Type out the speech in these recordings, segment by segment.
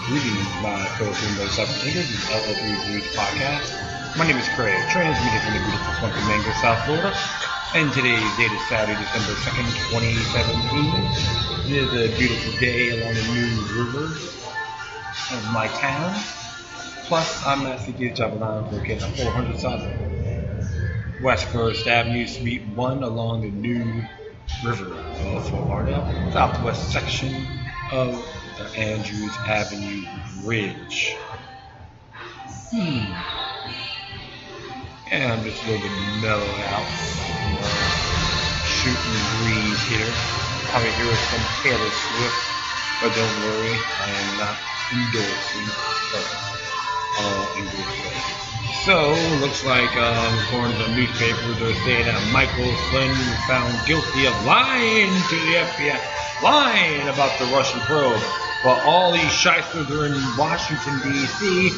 Greetings, my fellow Rainbow Thinkers. This is LO3 Roots Podcast. My name is Craig, transmitting from the beautiful Funky Mango, South Florida. And today's date is Saturday, December 2nd, 2017. It is a beautiful day along the new river of my town. Plus, I'm at the Javelin located at 400 South West First Avenue, Suite 1 along the new river of Florida, southwest section of the Andrews Avenue Bridge. And I'm just a little bit mellowed out. Shooting the breeze here. Probably hear some Taylor Swift, but don't worry, I am not endorsing her. So, looks like, according to the newspapers, they're saying that Michael Flynn was found guilty of lying to the FBI, lying about the Russian probe. But all these shysters are in Washington, D.C.,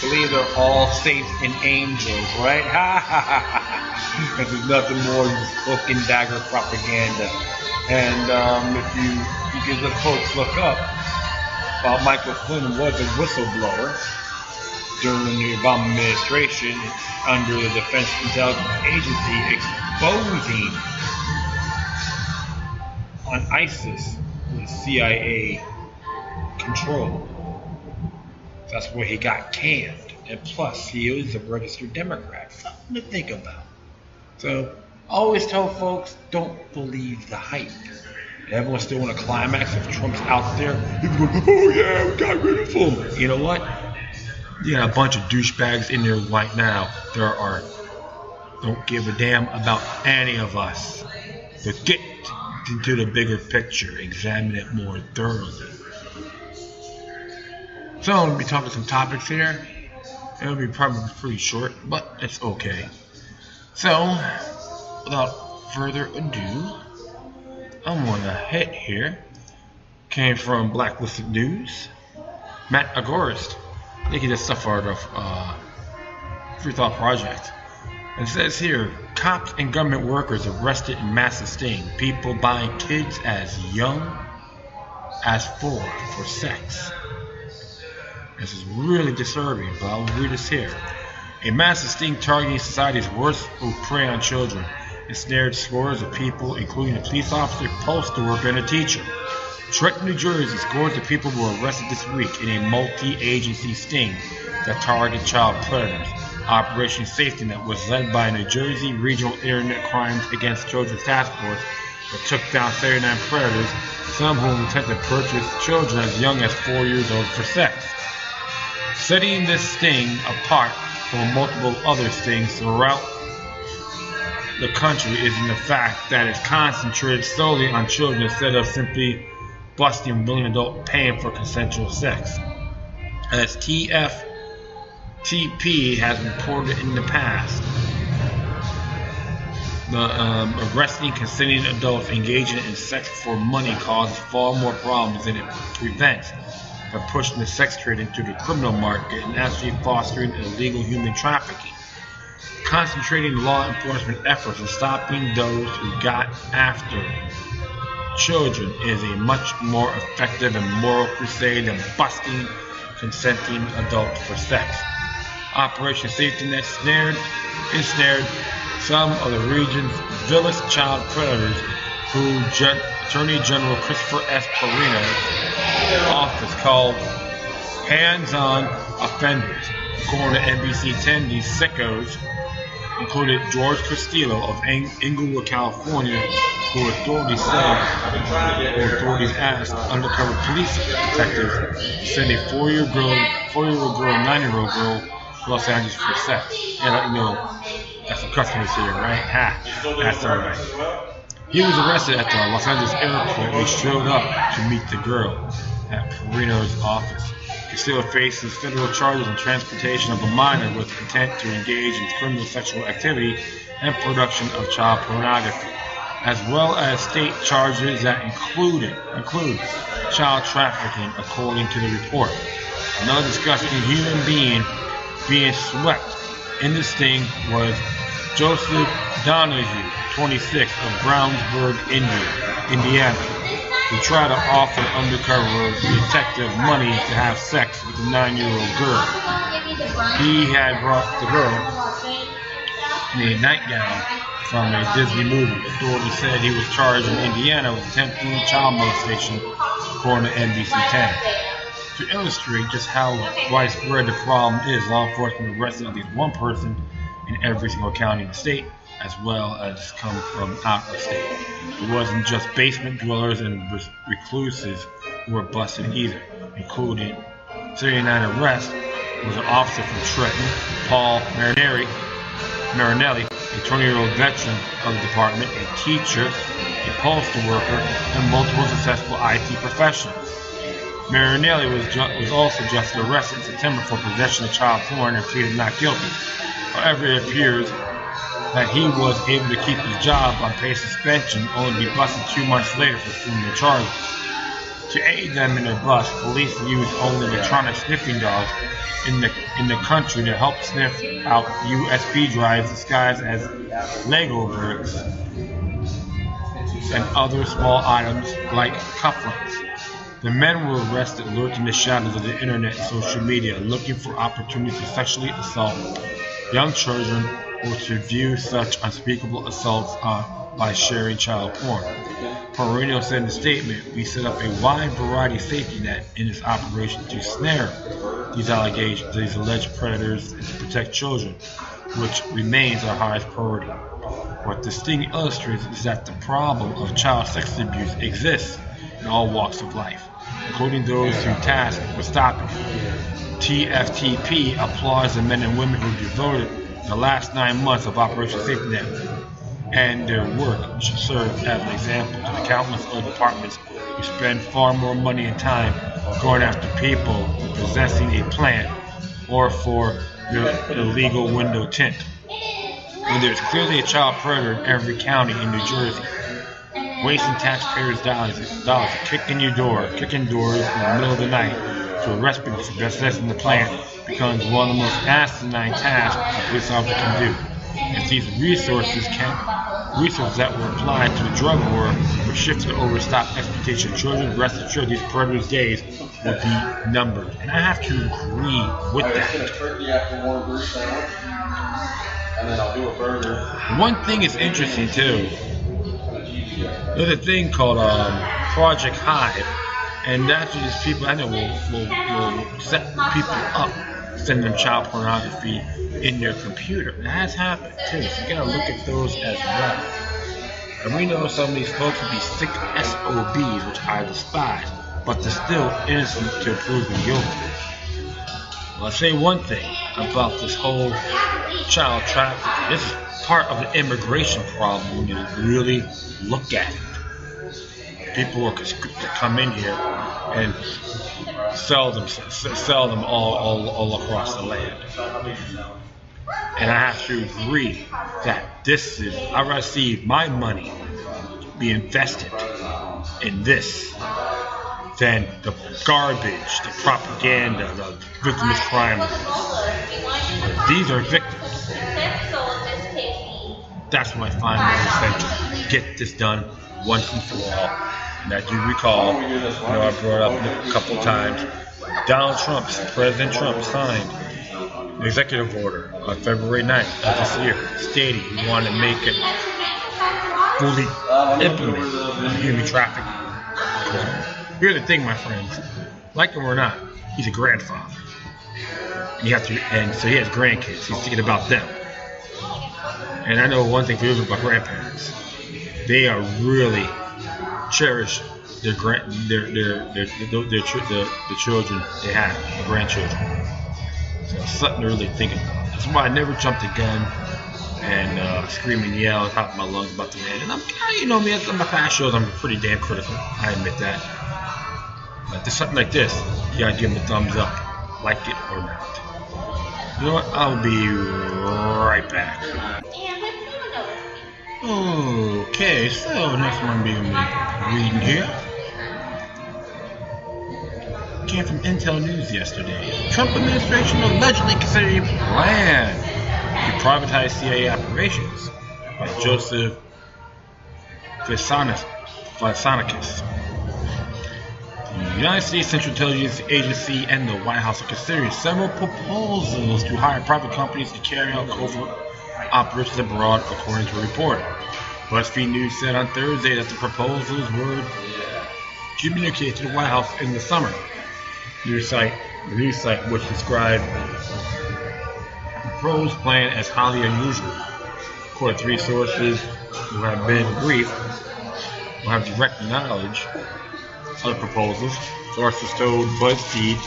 believe they're all saints and angels, right? Ha ha ha ha. Because there's nothing more than cloak and dagger propaganda. And if you can just folks look up, Michael Flynn was a whistleblower during the Obama administration under the Defense Intelligence Agency exposing on ISIS with CIA control. That's where he got canned. And plus, he is a registered Democrat. Something to think about. So, I always tell folks, don't believe the hype. And everyone's still in a climax. If Trump's out there, people go, oh yeah, we got rid of him. You know what? You got a bunch of douchebags in there right now. Don't give a damn about any of us. So get into the bigger picture. Examine it more thoroughly. So I'm going to be talking some topics here. It'll be probably pretty short, but it's okay. So, without further ado, I'm going to hit here. Came from Blacklisted News. Matt Agorist. Making this stuff out of Free Thought Project. It says here, cops and government workers arrested in massive sting. People buying kids as young as 4 for sex. This is really disturbing, but I'll read this here. A massive sting targeting society's worst who prey on children. Ensnared scores of people, including a police officer, postal worker, and a teacher. Trenton, New Jersey, scores of people were arrested this week in a multi-agency sting that targeted child predators. Operation Safety Net was led by New Jersey Regional Internet Crimes Against Children's Task Force that took down 39 predators, some of whom attempted to purchase children as young as 4 years old for sex. Setting this sting apart from multiple other stings throughout the country is in the fact that it's concentrated solely on children instead of simply busting willing adult paying for consensual sex. As TFTP has reported in the past, the arresting consenting adults engaging in sex for money causes far more problems than it prevents by pushing the sex trade into the criminal market and actually fostering illegal human trafficking. Concentrating law enforcement efforts and stopping those who got after children is a much more effective and moral crusade than busting consenting adults for sex. Operation Safety Net ensnared some of the region's vilest child predators who Attorney General Christopher S. Perino's office called hands-on offenders. According to NBC 10, these sickos included George Castillo of Inglewood, California, who authorities asked undercover police detectives to send a 4-year-old girl and 9-year-old girl to Los Angeles for sex. And that's some customers here, right? Ha, that's alright. He was arrested at the Los Angeles airport when he showed up to meet the girl at Perino's office. Castillo faces federal charges on transportation of a minor with intent to engage in criminal sexual activity and production of child pornography, as well as state charges that include child trafficking, according to the report. Another disgusting human being swept in this sting was Joseph Donahue, 26, of Brownsburg, Indiana. who tried to offer undercover detective money to have sex with a 9-year-old girl. He had brought the girl in a nightgown from a Disney movie. Authorities said he was charged in Indiana with attempting child molestation, according to NBC 10. To illustrate just how widespread the problem is, law enforcement arrested at least one person in every single county in the state, as well as come from out of state. It wasn't just basement dwellers and recluses who were busted either, including 39 arrests was an officer from Trenton, Paul Marinelli, a 20-year-old veteran of the department, a teacher, a postal worker, and multiple successful IT professionals. Marinelli was also just arrested in September for possession of child porn and pleaded not guilty. However, it appears that he was able to keep his job on paid suspension, only to be busted 2 months later for similar charges. To aid them in their bust, police used only electronic sniffing dogs in the country to help sniff out USB drives disguised as Lego bricks and other small items like cufflinks. The men were arrested lurking in the shadows of the internet and social media, looking for opportunities to sexually assault young children or to view such unspeakable assaults by sharing child porn. Perino said in a statement, "We set up a wide variety of safety net in this operation to snare these allegations, these alleged predators, and to protect children, which remains our highest priority." What this thing illustrates is that the problem of child sex abuse exists in all walks of life, including those who tasked with stopping it. TFTP applauds the men and women who devoted the last 9 months of Operation Safety Net, and their work should serve as an example to the countless other departments who spend far more money and time going after people possessing a plant or for their illegal window tint. When there's clearly a child predator in every county in New Jersey, wasting taxpayers' dollars kicking doors in the middle of the night to arrest people for possessing the plant becomes one of the most asinine tasks a police officer can do. If these resources that were applied to the drug war were shifted over to stop exploitation of children, rest assured these predators' days would be numbered. And I have to agree with that. One thing is interesting too. There's a thing called Project Hive, and that's what these people I know will set people up, send them child pornography in their computer. That has happened too, so you gotta look at those as well. And we know some of these folks will be sick SOBs, which I despise, but they're still innocent to proven guilty. Well, I'll say one thing about this whole child trafficking. This is part of the immigration problem when you really look at it. People are conscripted to come in here and sell them all across the land. And I have to agree that I'd rather see my money be invested in this than the garbage, the propaganda, the victimless crime. These are victims. That's what I find most essential. Get this done once and for all. And I do recall, I brought up a couple times, President Trump signed an executive order on February 9th of this year, stating he wanted to make it fully implement human trafficking. Here's the thing, my friends, like him or not, he's a grandfather. And so he has grandkids. He's thinking about them. And I know one thing for you about grandparents. They are really cherish the children they have, the grandchildren. So it's something to really think about. That's why I never jumped the gun and scream and yell at the top of my lungs about the man. And on my past shows, I'm pretty damn critical. I admit that. But there's something like this, you gotta give him the thumbs up, like it or not. You know what? I'll be right back. Okay, so next one I'm going to be reading here came from Intel News yesterday. Trump administration allegedly considering a plan to privatize CIA operations by Joseph Fisanikis. United States Central Intelligence Agency and the White House are considering several proposals to hire private companies to carry out covert operations abroad, according to a report. BuzzFeed News said on Thursday that the proposals were communicated to the White House in the summer. The news site, which described the proposed plan as highly unusual. According to three sources who have been briefed, who have direct knowledge of the proposals, sources told BuzzFeed,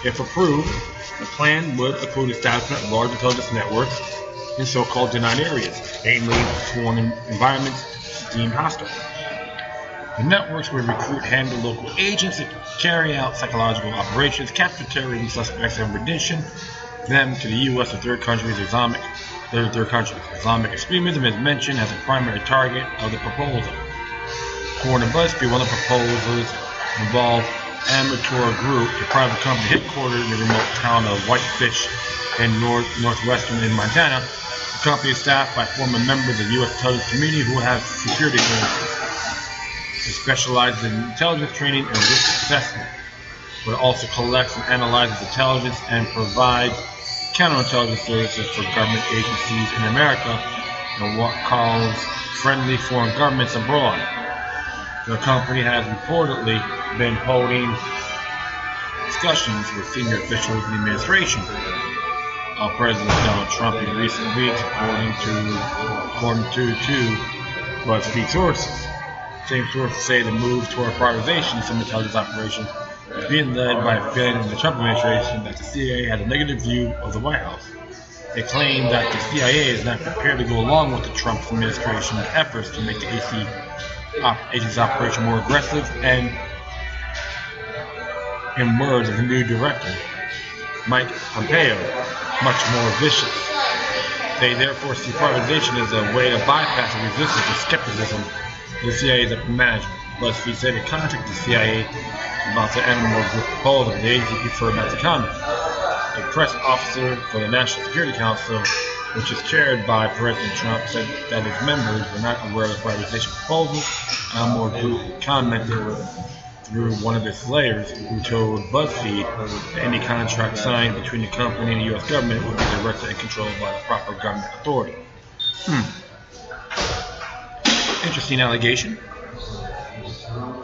if approved, the plan would include establishment of large intelligence networks in so-called denied areas, namely sworn environments deemed hostile. The networks would recruit, handle local agents to carry out psychological operations, capture terrorism suspects, and rendition them to the U.S. or third countries. Islamic extremism is mentioned as a primary target of the proposal. According to BuzzFeed, one of the proposals involved Amateur Group, a private company headquartered in the remote town of Whitefish in northwestern Montana. The company is staffed by former members of the U.S. intelligence community who have security clearances. It specializes in intelligence training and risk assessment, but also collects and analyzes intelligence and provides counterintelligence services for government agencies in America and what calls friendly foreign governments abroad. The company has reportedly been holding discussions with senior officials in the administration of President Donald Trump in recent weeks, according to two BuzzFeed sources. Same sources say the move toward privatization of some intelligence operations is being led by a feeling in the Trump administration that the CIA has a negative view of the White House. They claim that the CIA is not prepared to go along with the Trump administration's efforts to make the agency's operation more aggressive and, in words of the new director, Mike Pompeo, much more vicious. They therefore see privatization as a way to bypass the resistance and skepticism of the CIA's upper management. BuzzFeed said it contacted the CIA about the animal group proposal, but the agency preferred not to comment. A press officer for the National Security Council, which is chaired by President Trump, said that his members were not aware of the privatization proposal. Animal Group commented through one of its layers, who told BuzzFeed that any contract signed between the company and the U.S. government would be directed and controlled by the proper government authority. Interesting allegation.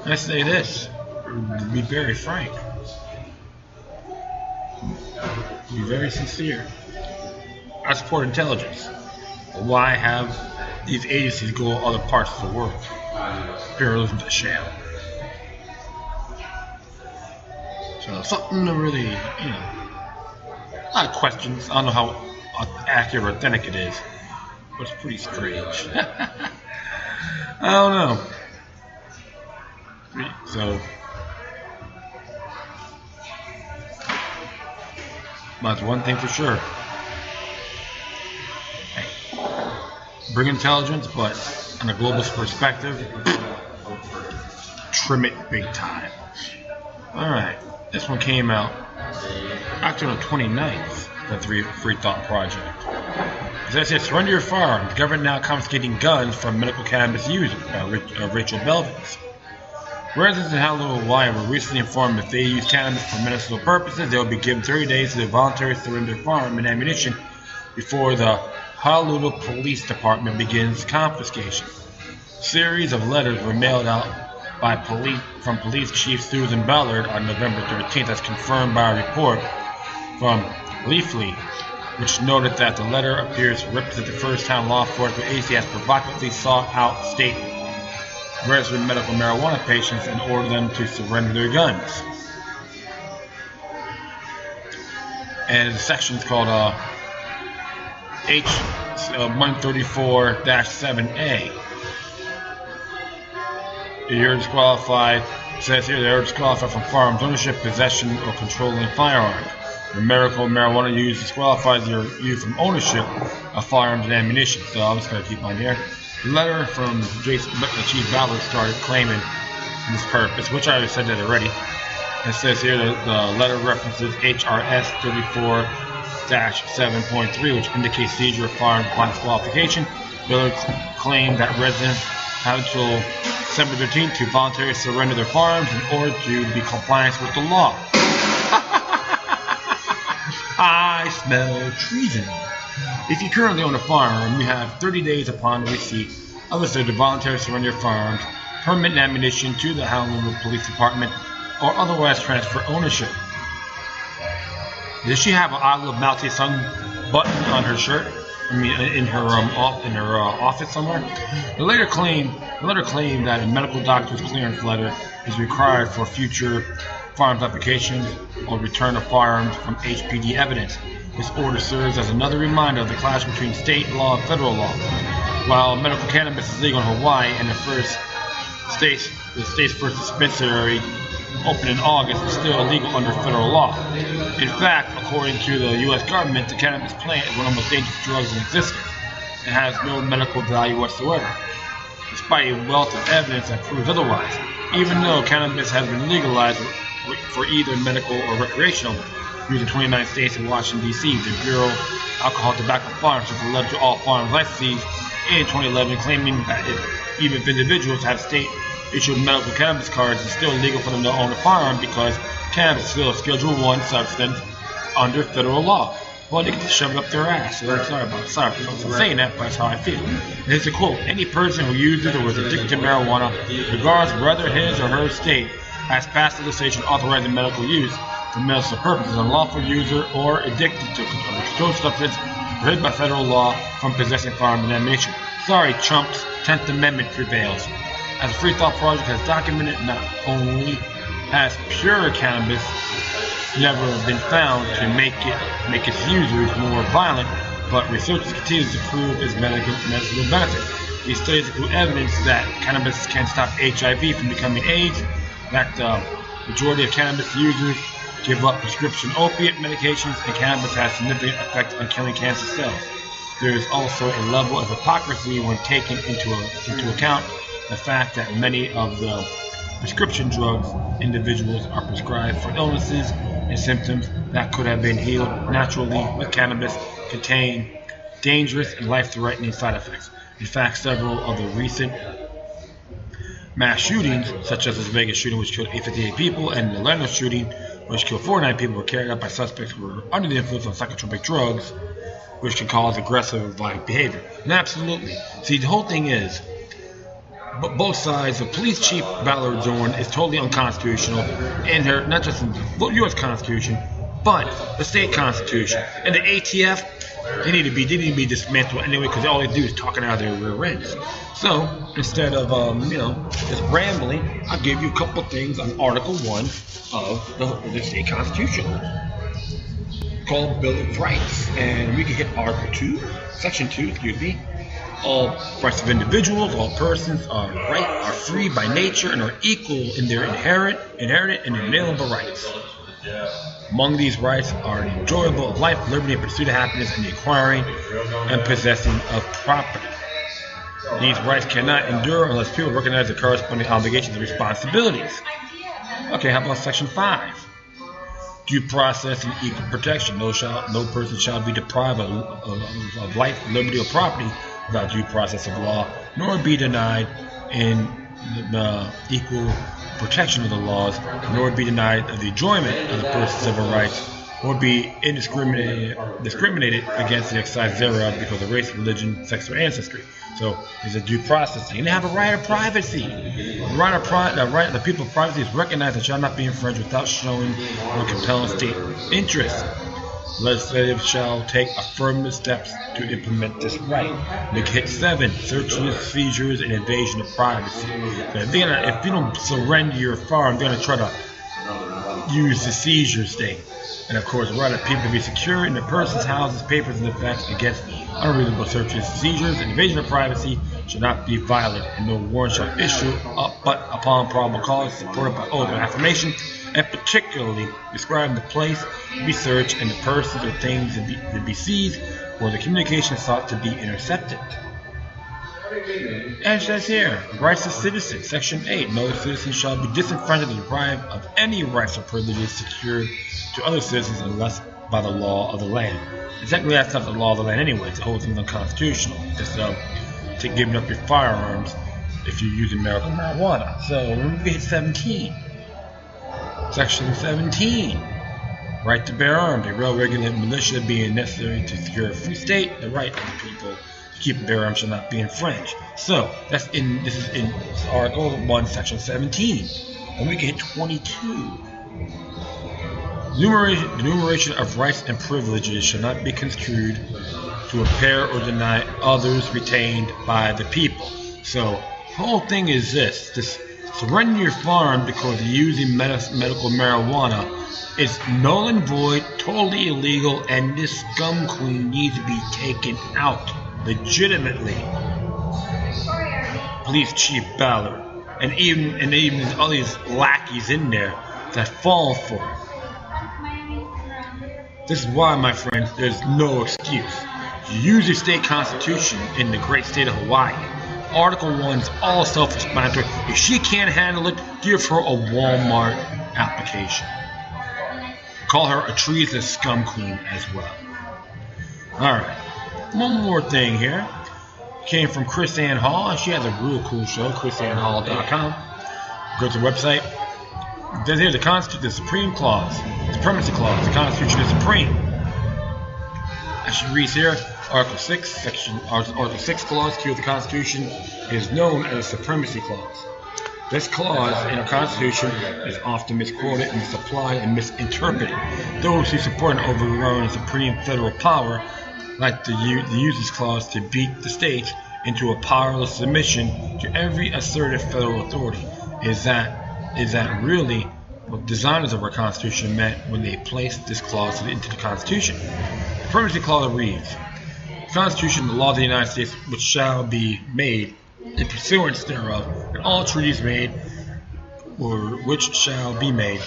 I say this, to be very frank, to be very sincere. I support intelligence. Why have these agencies go to other parts of the world? Imperialism's a sham. So something to really, a lot of questions. I don't know how accurate or authentic it is, but it's pretty strange. I don't know. So, that's one thing for sure. Hey, bring intelligence, but on a global perspective, trim it big time. Alright, this one came out October 29th, the Free Thought Project. As I said, surrender your firearms. Government now confiscating guns from medical cannabis users by Rachel Belvins. Residents in Honolulu, Hawaii were recently informed that if they use cannabis for medicinal purposes, they will be given 30 days to voluntarily surrender firearm and ammunition before the Honolulu Police Department begins confiscation. A series of letters were mailed out from Police Chief Susan Ballard on November 13th, as confirmed by a report from Leafly, which noted that the letter appears to represent the first time law enforcement agency has provocatively sought out state resident medical marijuana patients and ordered them to surrender their guns. And the section is called H134-7A. You're disqualified. It says here they're disqualified from firearms ownership, possession, or controlling firearms. The medical marijuana use disqualifies you from ownership of firearms and ammunition. So I'm just going to keep on here. The letter from Chief Ballard started claiming this purpose, which I said that already. It says here that the letter references HRS 34-7.3, which indicates seizure of firearms upon disqualification. Ballard claimed that residents have until December 13th to voluntarily surrender their firearms in order to be compliant with the law. I smell treason. If you currently own a firearm, you have 30 days upon receipt of a to voluntarily surrender your firearms, permit and ammunition to the Honolulu Police Department, or otherwise transfer ownership. Does she have an I Love Mao Tse-tung button on her shirt? I mean, in her office somewhere. The letter claimed that a medical doctor's clearance letter is required for future firearms applications or return of firearms from HPD evidence. This order serves as another reminder of the clash between state law and federal law. While medical cannabis is legal in Hawaii and the state's first dispensary opened in August, is still illegal under federal law. In fact, according to the U.S. government, the cannabis plant is one of the most dangerous drugs in existence. It has no medical value whatsoever, despite a wealth of evidence that proves otherwise. Even though cannabis has been legalized for either medical or recreational use in 29 states and Washington, D.C., the Bureau of Alcohol, Tobacco, and Firearms took a letter to all firearms licensees in 2011 claiming that even if individuals have state-issued medical cannabis cards, it's still illegal for them to own a firearm because cannabis is still a Schedule I substance under federal law. Well, they get to shove it up their ass. So sorry for saying that, but that's how I feel. And here's a quote: "Any person who uses or is addicted to marijuana, regardless of whether his or her state has passed legislation authorizing medical use for medicinal purposes, unlawful user or addicted to a controlled substance prohibited by federal law from possessing firearms and ammunition." Sorry, chumps. 10th Amendment prevails. As a Free Thought Project has documented, not only has pure cannabis never been found to make its users more violent, but researchers continue to prove its medical benefits. These studies include evidence that cannabis can stop HIV from becoming AIDS, that the majority of cannabis users give up prescription opiate medications, and cannabis has significant effect on killing cancer cells. There is also a level of hypocrisy when taken into account the fact that many of the prescription drugs individuals are prescribed for illnesses and symptoms that could have been healed naturally with cannabis contain dangerous and life-threatening side effects. In fact, several of the recent mass shootings, such as this Vegas shooting which killed 858 people and the Orlando shooting which killed 49 people, were carried out by suspects who were under the influence of psychotropic drugs, which can cause aggressive and violent behavior. And absolutely. See, the whole thing is, but both sides, the police chief Ballard Zorn is totally unconstitutional in her, not just in the U.S. Constitution, but the state constitution. And the ATF, they need to be dismantled anyway, because all they do is talking out of their rear ends. So instead of just rambling, I'll give you a couple things on Article 1 of the state constitution, called Bill of Rights, and we can hit Article 2, Section 2, All rights of individuals, all persons are free by nature and are equal in their inherent and inalienable rights. Among these rights are the enjoyable of life, liberty, and pursuit of happiness, and the acquiring and possessing of property. These rights cannot endure unless people recognize the corresponding obligations and responsibilities. Okay, how about Section 5? Due process and equal protection. No person shall be deprived of life, liberty, or property without due process of law, nor be denied in the equal protection of the laws, nor be denied of the enjoyment of the person's civil rights, or be discriminated against the exercise thereof because of race, religion, sex, or ancestry. So there's a due process. And they have a right of privacy. The right of the people of privacy is recognized and shall not be infringed without showing or compelling state interest. Legislative shall take affirmative steps to implement this right. Make hit 7, searches, seizures, and invasion of privacy. So if you don't surrender your firearm, they're going to try to use the seizure state. And of course, the right of people to be secure in their persons, houses, papers, and effects against unreasonable searches, seizures, and invasion of privacy shall not be violated, and no warrant shall issue but upon probable cause, supported by oath or affirmation, and particularly describing the place to be searched and the persons or things to be seized, or the communication sought to be intercepted. And it says here, rights of citizens, Section 8, no citizen shall be disenfranchised or deprived of any rights or privileges secured to other citizens unless by the law of the land. Exactly, that's not the law of the land anyway. It's the whole thing's unconstitutional. Just giving up your firearms if you're using medical marijuana. So when we hit 17, Section 17, right to bear arms, a well-regulated militia being necessary to secure a free state, the right of the people to keep and bear arms shall not be infringed. So this is in Article 1, Section 17. And we can hit 22. The enumeration of rights and privileges shall not be construed to impair or deny others retained by the people. So the whole thing is this surrender your firearm because you're using medical marijuana is null and void, totally illegal, and this scum queen needs to be taken out legitimately. Police Chief Ballard, and even all these lackeys in there that fall for it. This is why, my friends, there's no excuse. You use your state constitution in the great state of Hawaii. Article 1 is all self-explanatory. If she can't handle it, give her a Walmart application. Call her a treasonous scum queen as well. Alright, one more thing here. Came from Chris Ann Hall. She has a real cool show, chrisannhall.com. Go to the website. Then here's the Supreme Clause, Supremacy Clause. The Constitution is supreme. As she reads here, Article 6 Clause 2 of the Constitution is known as a Supremacy Clause. This clause in our Constitution is often misquoted, misapplied, and misinterpreted. Those who support and overrun supreme federal power like to use this clause to beat the states into a powerless submission to every assertive federal authority. Is that really what designers of our Constitution meant when they placed this clause into the Constitution? The Supremacy Clause reads, the Constitution, the law of the United States, which shall be made in pursuance thereof, and all treaties made or which shall be made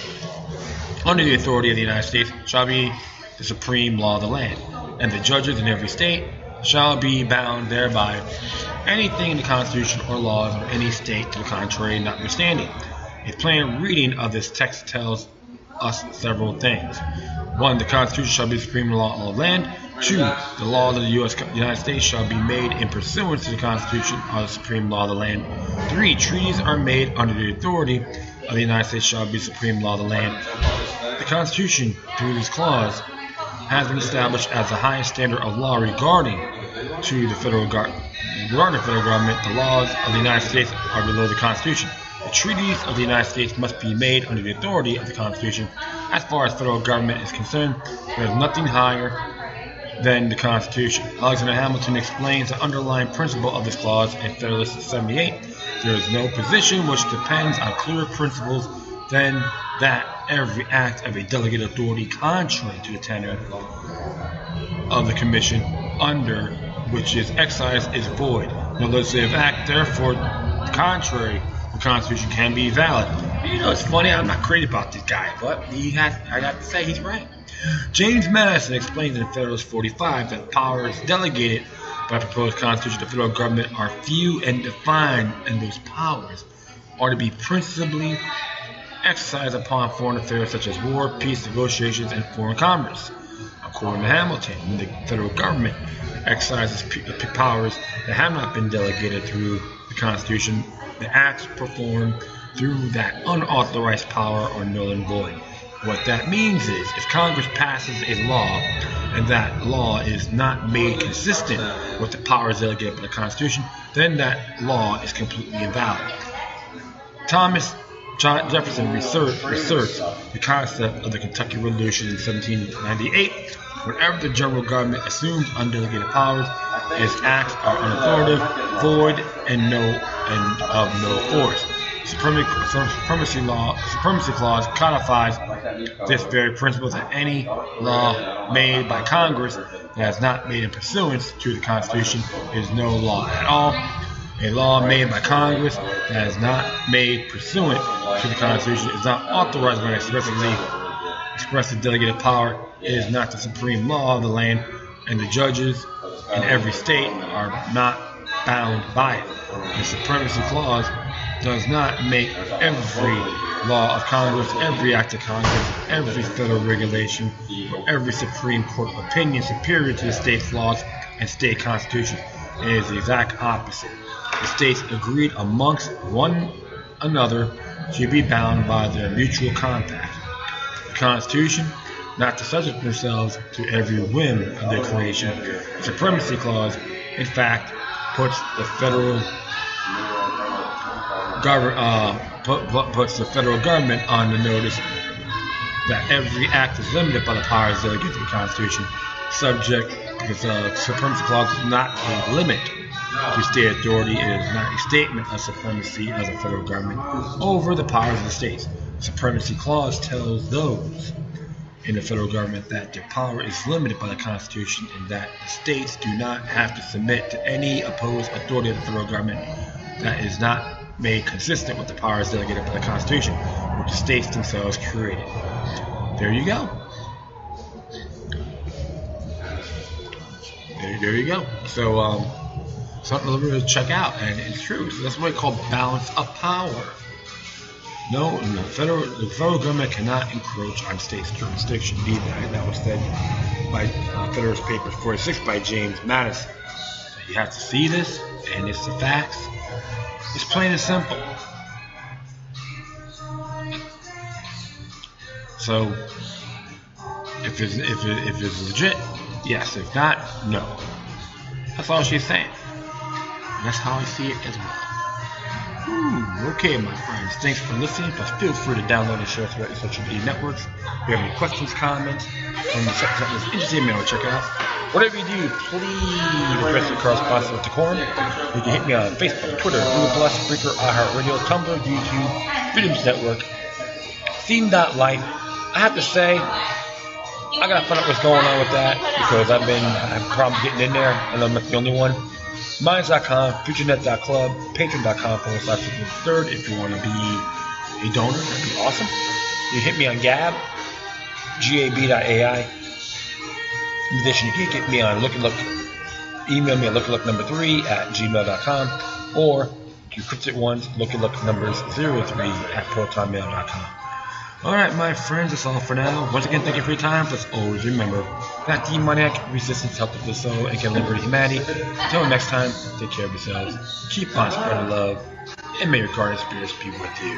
under the authority of the United States shall be the supreme law of the land, and the judges in every state shall be bound thereby, anything in the Constitution or laws of any state to the contrary notwithstanding. A plain reading of this text tells us several things. 1. The Constitution shall be the supreme law of the land. 2. The laws of the United States shall be made in pursuance to the Constitution or the supreme law of the land. 3. Treaties are made under the authority of the United States shall be the supreme law of the land. The Constitution, through this clause, has been established as the highest standard of law regarding the federal government. The laws of the United States are below the Constitution. The treaties of the United States must be made under the authority of the Constitution. As far as federal government is concerned, there is nothing higher than the Constitution. Alexander Hamilton explains the underlying principle of this clause in Federalist 78. There is no position which depends on clearer principles than that every act of a delegated authority contrary to the tenor of the Commission under which is exercised is void. No legislative act, therefore, contrary to the Constitution can be valid. You know, it's funny, I'm not crazy about this guy, but I got to say he's right. James Madison explains in Federalist 45 that powers delegated by the proposed Constitution to the federal government are few and defined, and those powers are to be principally exercised upon foreign affairs such as war, peace, negotiations, and foreign commerce. According to Hamilton, when the federal government exercises powers that have not been delegated through the Constitution, the acts performed through that unauthorized power are null and void. What that means is, if Congress passes a law and that law is not made consistent with the powers delegated by the Constitution, then that law is completely invalid. Thomas Jefferson researched the concept of the Kentucky Revolution in 1798. Whenever the general government assumes undelegated powers, its acts are unauthoritative, void, and of no force. Supremacy Clause codifies this very principle that any law made by Congress that is not made in pursuance to the Constitution is no law at all. A law made by Congress that is not made pursuant to the Constitution is not authorized by expressly delegated power. It is not the supreme law of the land, and the judges in every state are not bound by it. The Supremacy Clause does not make every law of Congress, every act of Congress, every federal regulation, or every Supreme Court opinion superior to the state's laws and state constitutions. It is the exact opposite. the states agreed amongst one another to be bound by their mutual compact. The Constitution, not to subject themselves to every whim of the Declaration, the Supremacy Clause, in fact, puts the federal government on the notice that every act is limited by the powers delegated to the Constitution, subject because the Supremacy Clause is not a limit to state authority. It is not a statement of supremacy of the federal government over the powers of the states. The Supremacy Clause tells those in the federal government that their power is limited by the Constitution and that the states do not have to submit to any opposed authority of the federal government that is not made consistent with the powers delegated by the Constitution, which the states themselves created. There you go. There you go. So, something to check out, and it's true. So that's what we call balance of power. No, the federal government cannot encroach on states' jurisdiction either. And that was said by Federalist Papers 46 by James Madison. You have to see this, and it's the facts. It's plain and simple. So, if it's legit, yes. If not, no. That's all she's saying. And that's how I see it as well. Okay, my friends. Thanks for listening. Plus, feel free to download and share throughout your social media networks. If you have any questions, comments, or something that's interesting, maybe check it out. Whatever you do, please address your correspondence with decorum. You can hit me on Facebook, Twitter, Google+, Spreaker, iHeartRadio, Tumblr, YouTube, Freedoms Network, Theme.life. I have to say, I gotta find out what's going on with that because I have problems getting in there, and I'm not the only one. Minds.com, FutureNet.club, Patreon.com/3rd if you want to be a donor. That'd be awesome. You hit me on Gab, gab.ai. In addition, you can get me on email me at lookandlook3@gmail.com or you cryptic ones, lookandlooknumbers03@protonmail.com. Alright, my friends, that's all for now. Once again, thank you for your time. Let's always remember that demoniac resistance helps the soul and can liberate humanity. Until next time, take care of yourselves, keep on spreading love, and may your guardian spirits be with you.